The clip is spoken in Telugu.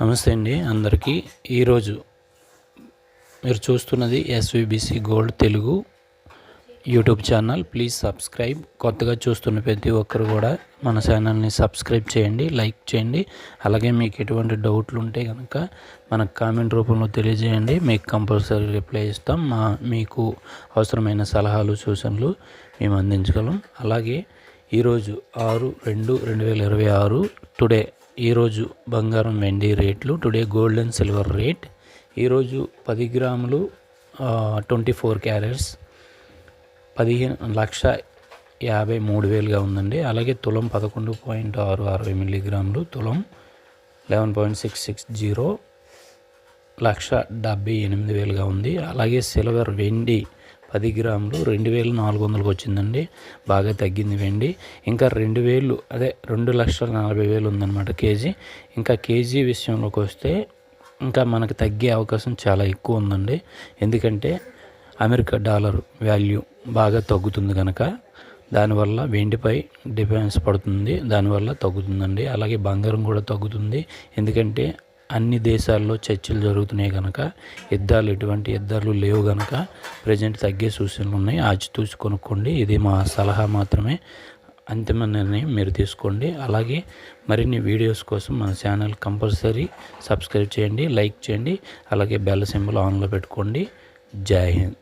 నమస్తే అండి అందరికీ. ఈరోజు మీరు చూస్తున్నది SVBC gold Telugu YouTube channel. Please subscribe. కొత్తగా చూస్తున్న ప్రతి ఒక్కరు కూడా మన ఛానల్ని సబ్స్క్రైబ్ చేయండి, లైక్ చేయండి. అలాగే మీకు ఎటువంటి డౌట్లు ఉంటే కనుక మనకు కామెంట్ రూపంలో తెలియజేయండి. మీకు కంపల్సరీ రిప్లై ఇస్తాం. మీకు అవసరమైన సలహాలు సూచనలు మేము అందించగలం. అలాగే ఈరోజు 6/2/2026 టుడే ఈరోజు బంగారం వెండి రేట్లు, today gold and silver rate. ఈరోజు 10 గ్రాములు 24 క్యారెట్స్ 15,53,000గా ఉందండి. అలాగే తులం 11.660 మిల్లీగ్రాములు, తులం 11.660 1,78,000గా ఉంది. అలాగే సిల్వర్ వెండి 10 గ్రాములు 2,400కు వచ్చిందండి. బాగా తగ్గింది వెండి. ఇంకా 2,000 అదే 2,40,000 ఉందన్నమాట కేజీ. ఇంకా కేజీ విషయంలోకి వస్తే ఇంకా మనకు తగ్గే అవకాశం చాలా ఎక్కువ ఉందండి. ఎందుకంటే అమెరికా డాలర్ వాల్యూ బాగా తగ్గుతుంది కనుక దానివల్ల వెండిపై డిపెండ్స్ పడుతుంది, దానివల్ల తగ్గుతుందండి. అలాగే బంగారం కూడా తగ్గుతుంది. ఎందుకంటే అన్ని దేశాల్లో చర్చలు జరుగుతున్నాయి కనుక, ఎటువంటి యుద్ధాలు లేవు కనుక ప్రజెంట్ తగ్గే సూచనలు ఉన్నాయి. ఆచితూచి కొనుక్కోండి. ఇది మా సలహా మాత్రమే, అంతిమ నిర్ణయం మీరు తీసుకోండి. అలాగే మరిన్ని వీడియోస్ కోసం మన ఛానల్ కంపల్సరీ సబ్స్క్రైబ్ చేయండి, లైక్ చేయండి. అలాగే బెల్ సింబల్ ఆన్లో పెట్టుకోండి. జై హింద్.